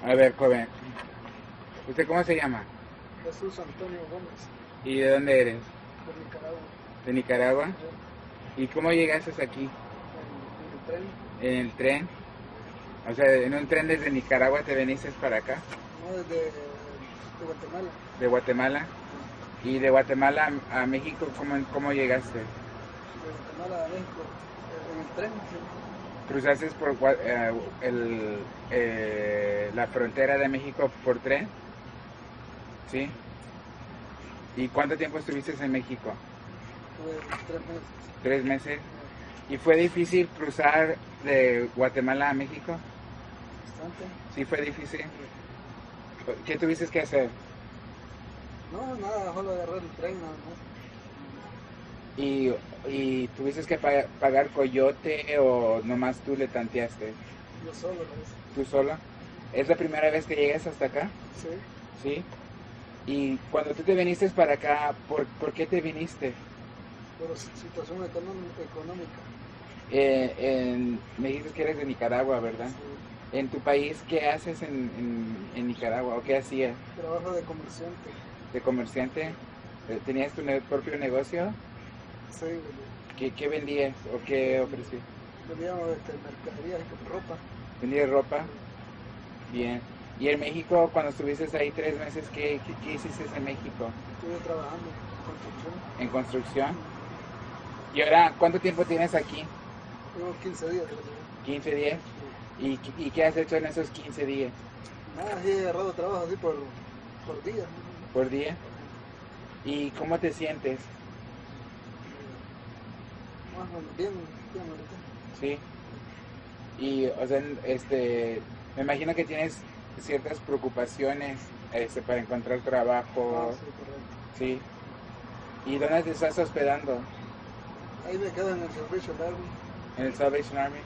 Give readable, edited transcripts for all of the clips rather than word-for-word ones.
A ver, joven, ¿usted cómo se llama? Jesús Antonio Gómez, ¿Y de dónde eres? de Nicaragua, ¿De Nicaragua? en ¿Y cómo llegaste aquí? el tren, ¿En el tren? O sea, en un tren desde Nicaragua te viniste para acá, no de Guatemala, de Guatemala. ¿Y de Guatemala a México cómo llegaste? de Guatemala a México, en el tren, ¿Cruzaste por la frontera de México por tren? ¿Sí? ¿Y cuánto tiempo estuviste en México? tuve 3 meses, 3 meses. ¿Y fue difícil cruzar de Guatemala a México? bastante. Sí, fue difícil. ¿Qué tuviste que hacer? No, nada, solo agarrar el tren nada más. ¿Y tuviste que pagar coyote o nomás tú le tanteaste? Yo solo lo hice. ¿Tú sola? ¿Es la primera vez que llegas hasta acá? Sí, ¿Sí? Y cuando tú te viniste para acá, ¿por qué te viniste? por situación económica. Me dices que eres de Nicaragua, ¿verdad? Sí, En tu país, ¿qué haces en Nicaragua o qué hacías? trabajo de comerciante. ¿De comerciante? ¿Tenías tu propio negocio? Sí, ¿Qué vendías o qué ofrecías? vendíamos mercadería, ropa. ¿Vendías ropa? Bien. ¿Y en México, cuando estuviste ahí 3 meses, qué hiciste en México? Estuve trabajando en construcción. ¿En construcción? ¿Y ahora cuánto tiempo tienes aquí? Tengo 15 días. 15 días. ¿Y qué has hecho en esos 15 días? Nada, sí he agarrado trabajo así por día. ¿Por día? ¿Y cómo te sientes? Más o menos, bien, bien ahorita. ¿Sí? Y, o sea, me imagino que tienes ciertas preocupaciones para encontrar trabajo, Sí, correcto. ¿sí? ¿Y dónde te estás hospedando? Ahí me quedo en el servicio del Army. ¿En el Salvation Army?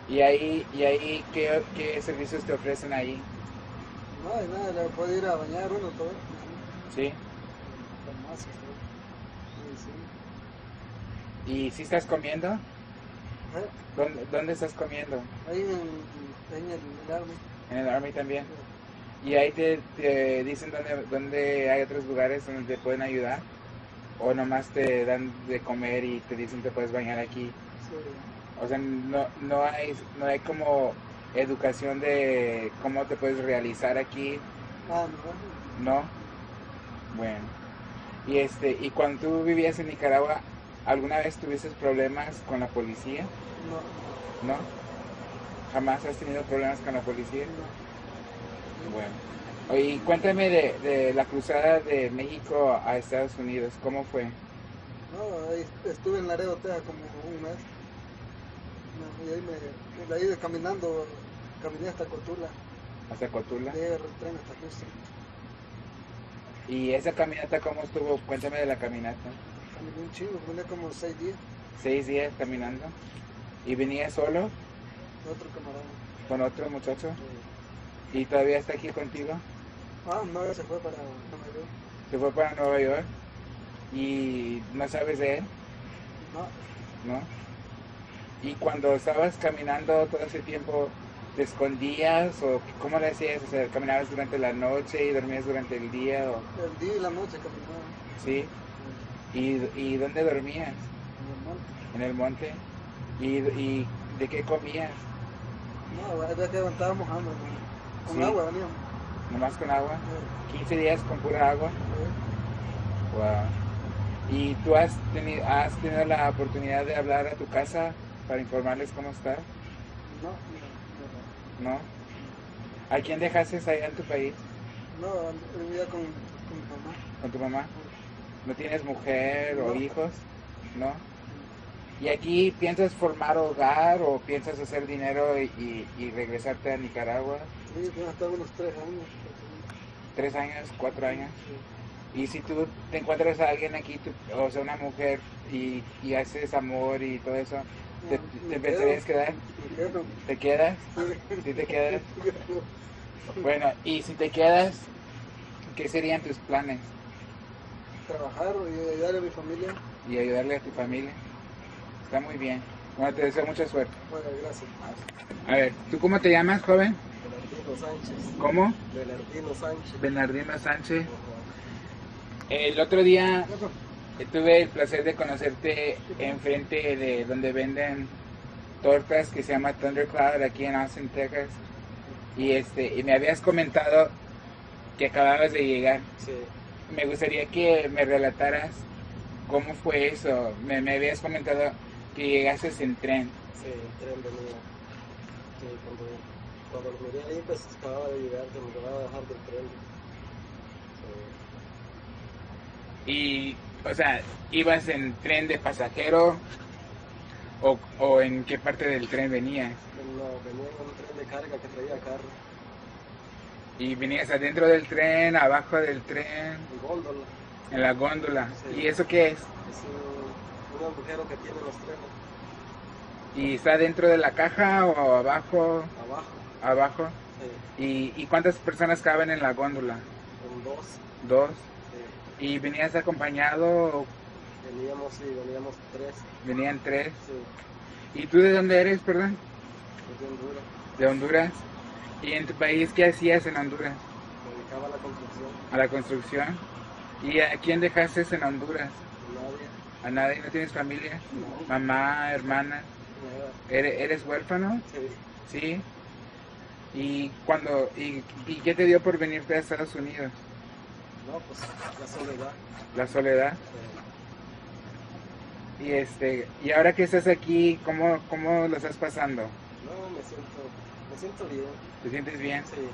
¿Y ahí qué servicios te ofrecen ahí? No hay nada, le puede ir a bañar uno todo. ¿Sí? Farmacias, todo. ¿Y si estás comiendo? ¿Eh? ¿Dónde estás comiendo? Ahí en el Army. ¿En el Army también? ¿Y ahí te dicen dónde hay otros lugares donde te pueden ayudar? ¿O nomás te dan de comer y te dicen te puedes bañar aquí? Sí. O sea, no hay como educación de cómo te puedes realizar aquí, Ah, no. ¿no? Bueno. Y cuando tú vivías en Nicaragua, ¿alguna vez tuviste problemas con la policía? No. ¿No? ¿Jamás has tenido problemas con la policía? No. Bueno. Oye, cuéntame de la cruzada de México a Estados Unidos, ¿cómo fue? No, ahí estuve en Laredo, Texas como un mes. Y ahí de ahí caminando, caminé hasta Cotula. Hasta Cotula. Llegué el tren hasta Houston. ¿Y esa caminata cómo estuvo? Cuéntame de la caminata. Caminé un chingo, caminé como 6 días. 6 días caminando. ¿Y venías solo Otro camarada. con otro muchacho? ¿Y todavía está aquí contigo? No, ya se fue para Nueva York. ¿Se fue para Nueva York? ¿Y no sabes de él? No, ¿No? ¿Y cuando estabas caminando todo ese tiempo, te escondías o cómo le hacías? O sea, ¿caminabas durante la noche y dormías durante el día? el día y la noche caminaba ¿Sí? ¿Y dónde dormías? en el monte. ¿En el monte? ¿Y de qué comías? No, ya que levantábamos hambre, con Sí. agua veníamos. ¿Nomás con agua? ¿15 días con pura agua? Wow. ¿Y tú has tenido la oportunidad de hablar a tu casa para informarles cómo está? No, ¿No? ¿A quién dejaste allá en tu país? vivía con mi mamá. ¿Con tu mamá? ¿No tienes mujer o No. hijos? ¿No? ¿Y aquí piensas formar hogar o piensas hacer dinero y regresarte a Nicaragua? Sí, tengo hasta unos 3 años. 3 años, 4 años. Sí. Y si tú te encuentras a alguien aquí, o sea, una mujer, y haces amor y todo eso, ¿te empezarías a quedar? Me quedo. ¿Te quedas? ¿Sí te quedas? Bueno, y si te quedas, ¿qué serían tus planes? Trabajar y ayudar a mi familia. Y ayudarle a tu familia. Está muy bien. Bueno, te deseo mucha suerte. Bueno, gracias. A ver, ¿tú cómo te llamas, joven? Bernardino Sánchez. ¿Cómo? Bernardino Sánchez. Bernardino Sánchez. Ajá. El otro día tuve el placer de conocerte enfrente de donde venden tortas, que se llama Thundercloud, aquí en Austin, Texas. Y me habías comentado que acababas de llegar. Sí, Me gustaría que me relataras cómo fue eso. Me habías comentado que llegaste en tren. sí, el tren venía. Sí, cuando lo miré ahí, pues acababa de llegar, que me acababa de bajar del tren. Sí. Y, o sea, ¿ibas en tren de pasajero o en qué parte del tren venías? No, venía en un tren de carga que traía carro. Y venías adentro del tren, abajo del tren, En góndola. en la góndola. Sí. ¿Y eso qué es? Es un agujero que tienen los trenes. ¿Y está dentro de la caja o abajo? Abajo. Abajo. Sí. ¿Y cuántas personas caben en la góndola? En dos. Dos. Sí. ¿Y venías acompañado o Veníamos tres. venían tres? Sí. ¿Y tú de dónde eres, perdón? Desde Honduras. De Honduras. ¿Y en tu país qué hacías en Honduras? Me dedicaba a la construcción. A la construcción. ¿Y a quién dejaste en Honduras? Nadie. ¿A nadie? ¿No tienes familia? No. ¿Mamá, hermana? Nada. ¿Eres huérfano? Sí. Sí. ¿Y qué te dio por venirte a Estados Unidos? No, pues la soledad. La soledad. Y ahora que estás aquí, ¿cómo lo estás pasando? No, me siento bien. ¿Te sientes bien? Sí.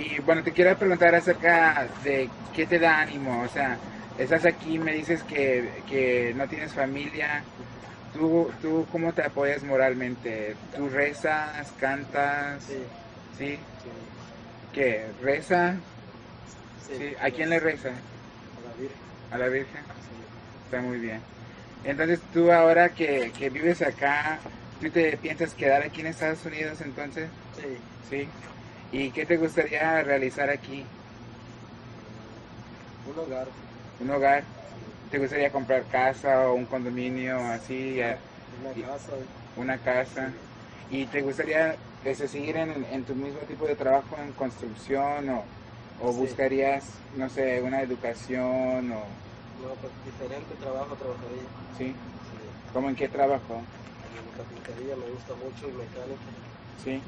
Y bueno, te quiero preguntar acerca de qué te da ánimo. O sea, estás aquí, me dices que no tienes familia. ¿Tú cómo te apoyas moralmente? ¿Tú rezas, cantas? Sí. ¿Sí? Sí. ¿Qué? ¿Reza? Sí. Sí. ¿A quién le reza? A la Virgen. ¿A la Virgen? Sí. Está muy bien. Entonces tú ahora que vives acá, ¿tú te piensas quedar aquí en Estados Unidos entonces? Sí. Sí. ¿Y qué te gustaría realizar aquí? Un hogar. ¿Un hogar? ¿Te gustaría comprar casa o un condominio así? Una casa. Una casa. ¿Y te gustaría seguir en tu mismo tipo de trabajo en construcción o Sí. buscarías, no sé, una educación o... No, pues diferente trabajo trabajaría. ¿Sí? Sí. ¿Cómo en qué trabajo? En carpintería me gusta mucho y mecánica. ¿Sí?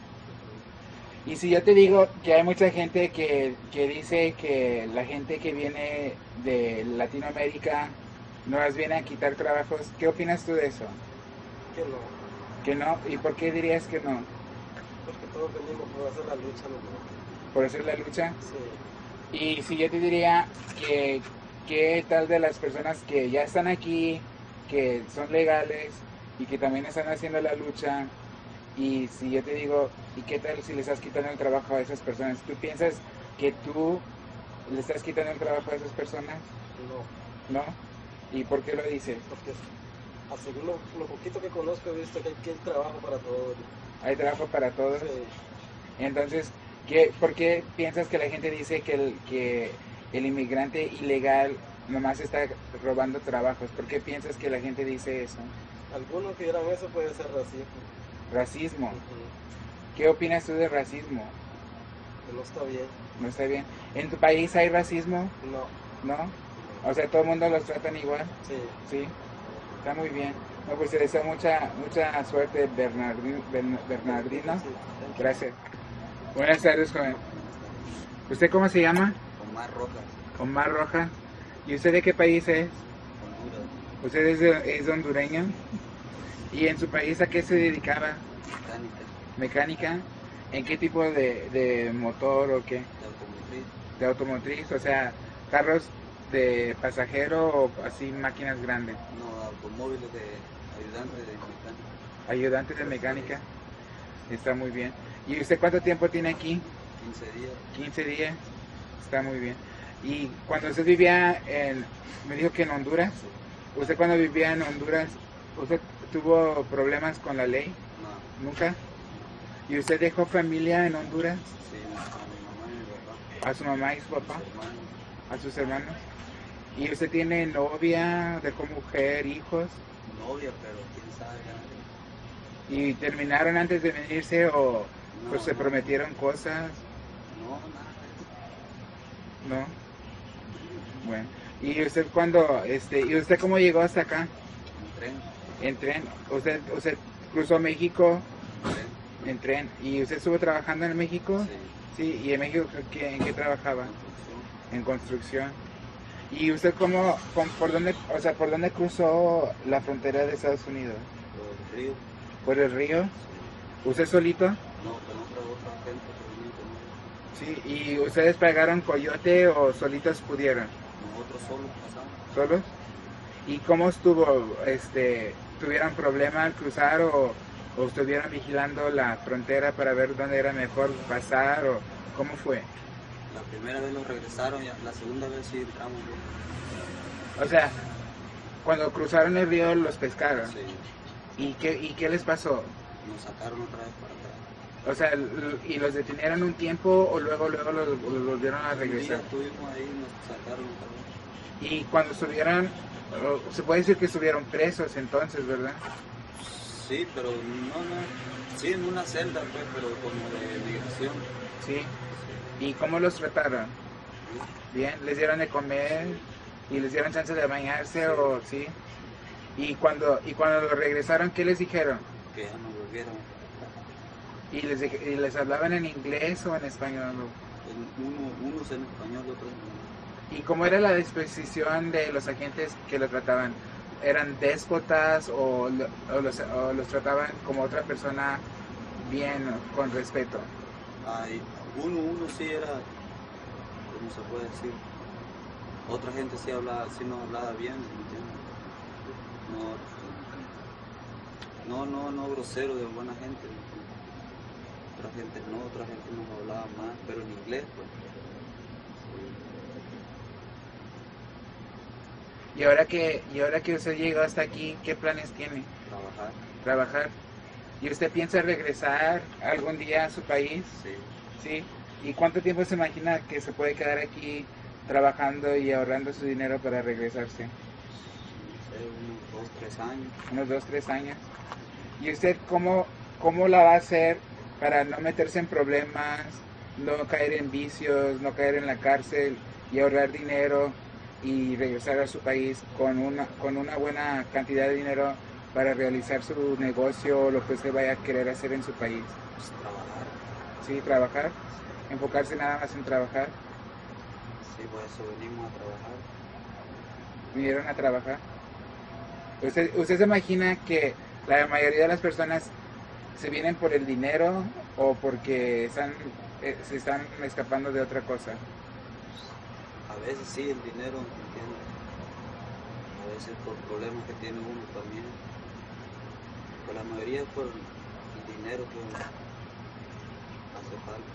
Y si yo te digo que hay mucha gente que dice que la gente que viene de Latinoamérica nos viene a quitar trabajos, ¿qué opinas tú de eso? Que no. ¿Que no? ¿Y por qué dirías que no? Porque todos venimos por hacer la lucha, ¿no? ¿Por hacer la lucha? Sí. Y si yo te diría que qué tal de las personas que ya están aquí, que son legales y que también están haciendo la lucha, y si yo te digo, ¿y qué tal si le estás quitando el trabajo a esas personas? ¿Tú piensas que tú le estás quitando el trabajo a esas personas? No. ¿No? ¿Y por qué lo dices? Porque según lo poquito que conozco he visto que hay trabajo para todos. ¿Hay trabajo para todos? Sí. Entonces, ¿por qué piensas que la gente dice que el inmigrante ilegal nomás está robando trabajos? ¿Por qué piensas que la gente dice eso? Algunos que dirán eso puede ser racismo. Racismo. Ujú. ¿Qué opinas tú de racismo? Que no está bien. ¿No está bien? ¿En tu país hay racismo? No. ¿No? O sea, todo el mundo los tratan igual. Sí. Sí. Está muy bien. No, pues te deseo mucha suerte, Bernardino. Sí. Gracias. Buenas tardes, joven. ¿Usted cómo se llama? Omar Rojas, Omar Rojas. ¿Y usted de qué país es? Honduras, ¿Usted es hondureño? ¿Y en su país a qué se dedicaba? mecánica, ¿Mecánica? ¿En qué tipo de motor o qué? de automotriz, ¿De automotriz? O sea, carros de pasajero o así máquinas grandes. no, automóviles de ayudante de mecánica, Ayudante de mecánica. Está muy bien. ¿Y usted cuánto tiempo tiene aquí? 15 días, 15 días. Está muy bien. ¿Y cuando usted vivía me dijo que en Honduras? ¿Usted cuando vivía en Honduras, usted tuvo problemas con la ley? no, ¿Nunca? ¿Y usted dejó familia en Honduras? sí, a mi mamá y mi papá, ¿A su mamá y su papá? hermanos, ¿A sus hermanos? ¿Y usted tiene novia, dejó mujer, hijos? novia, pero quién sabe, ya ¿Y terminaron antes de venirse o No, Pues se no, prometieron cosas, no, nada. ¿no? Bueno. ¿Y usted y usted cómo llegó hasta acá? En tren, En tren. ¿Usted cruzó México en tren, en tren? ¿Y usted estuvo trabajando en México? sí, Sí. ¿Y en México en qué trabajaba? construcción, En construcción. ¿Y usted por dónde cruzó la frontera de Estados Unidos? por el río, ¿Por el río? sí. ¿Usted solito? No, con otra gente que venía conmigo. Sí. ¿Y ustedes pagaron coyote o solitos pudieron? Nosotros solos pasamos. ¿Solos? ¿Y cómo estuvo? ¿Tuvieron problema al cruzar o estuvieron vigilando la frontera para ver dónde era mejor pasar o cómo fue? La primera vez nos regresaron, la segunda vez sí entramos bien. O sea, cuando cruzaron el río los pescaron. Sí, ¿Y qué les pasó? nos sacaron otra vez para atrás. O sea, ¿y los detenieron un tiempo o luego los volvieron a Un día regresar? estuvimos ahí y nos sacaron otra vez. Y cuando subieron, se puede decir que estuvieron presos entonces, ¿verdad? Sí, pero no, sí en una celda pues, pero como de migración. Sí. Sí. ¿Y cómo los trataron? Bien, ¿les dieron de comer y les dieron chance de bañarse o sí? Y cuando los regresaron, ¿qué les dijeron? Que ya no volvieron. ¿Y les hablaban en inglés o en español? Unos en español, otros en... ¿Y cómo era la disposición de los agentes que lo trataban? ¿Eran déspotas o los trataban como otra persona bien, con respeto? Ay, uno sí era, ¿cómo se puede decir? Otra gente sí hablaba, sí nos hablaba bien, ¿me entiendes? No grosero, de buena gente, ¿me entiendes? Otra gente nos hablaba más, pero en inglés, pues. Sí, Y ahora que usted llegó hasta aquí, ¿qué planes tiene? trabajar, ¿Trabajar? ¿Y usted piensa regresar algún día a su país? sí. ¿Sí? ¿Y cuánto tiempo se imagina que se puede quedar aquí trabajando y ahorrando su dinero para regresarse? No sé, unos 2, 3 años. Unos 2, 3 años. ¿Y usted cómo la va a hacer para no meterse en problemas, no caer en vicios, no caer en la cárcel y ahorrar dinero y regresar a su país con una buena cantidad de dinero para realizar su negocio o lo que usted vaya a querer hacer en su país? Pues, trabajar, ¿Sí? ¿Trabajar? ¿Enfocarse nada más en trabajar? sí, por eso venimos a trabajar. ¿Vinieron a trabajar? ¿Usted se imagina que la mayoría de las personas se vienen por el dinero o porque se están escapando de otra cosa? A veces sí, el dinero, ¿me entiendes? A veces por problemas que tiene uno también. Pero la mayoría es por el dinero que hace falta.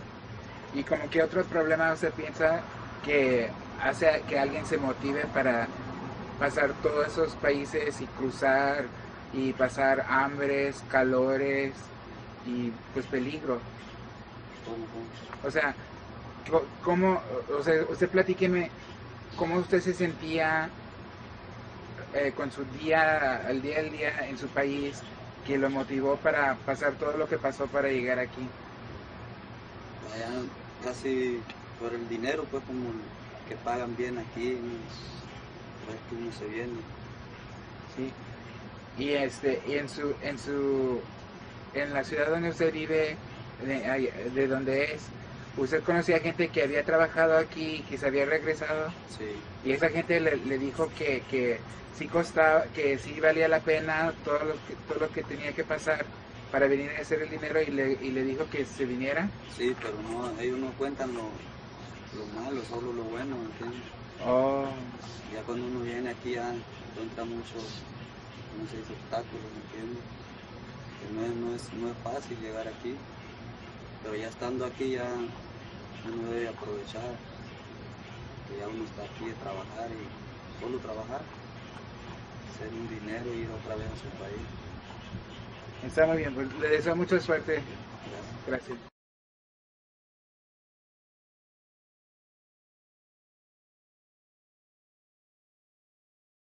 ¿Y como qué otro problema usted piensa que hace que alguien se motive para pasar todos esos países y cruzar y pasar hambres, calores y pues peligro? ¿Cómo? O sea, usted platíqueme cómo usted se sentía con su al día en su país que lo motivó para pasar todo lo que pasó para llegar aquí. Allá casi por el dinero, pues como que pagan bien aquí, pues que uno se viene. Sí. Y en la ciudad donde usted vive, de donde es, ¿usted conocía gente que había trabajado aquí, que se había regresado? Sí, Y esa gente le dijo que sí costaba, que sí valía la pena todo lo que tenía que pasar para venir a hacer el dinero y le dijo que se viniera. sí, pero no, ellos no cuentan lo malo, solo lo bueno, ¿me entiendes? Oh, Ya cuando uno viene aquí ya encuentra muchos, ¿cómo se dice? Obstáculos, ¿me entiendes? Que no es fácil llegar aquí, pero ya estando aquí ya uno debe aprovechar que ya uno está aquí de trabajar y solo trabajar, hacer un dinero y ir otra vez a su país. está muy bien, pues le deseo mucha suerte. Gracias. Gracias.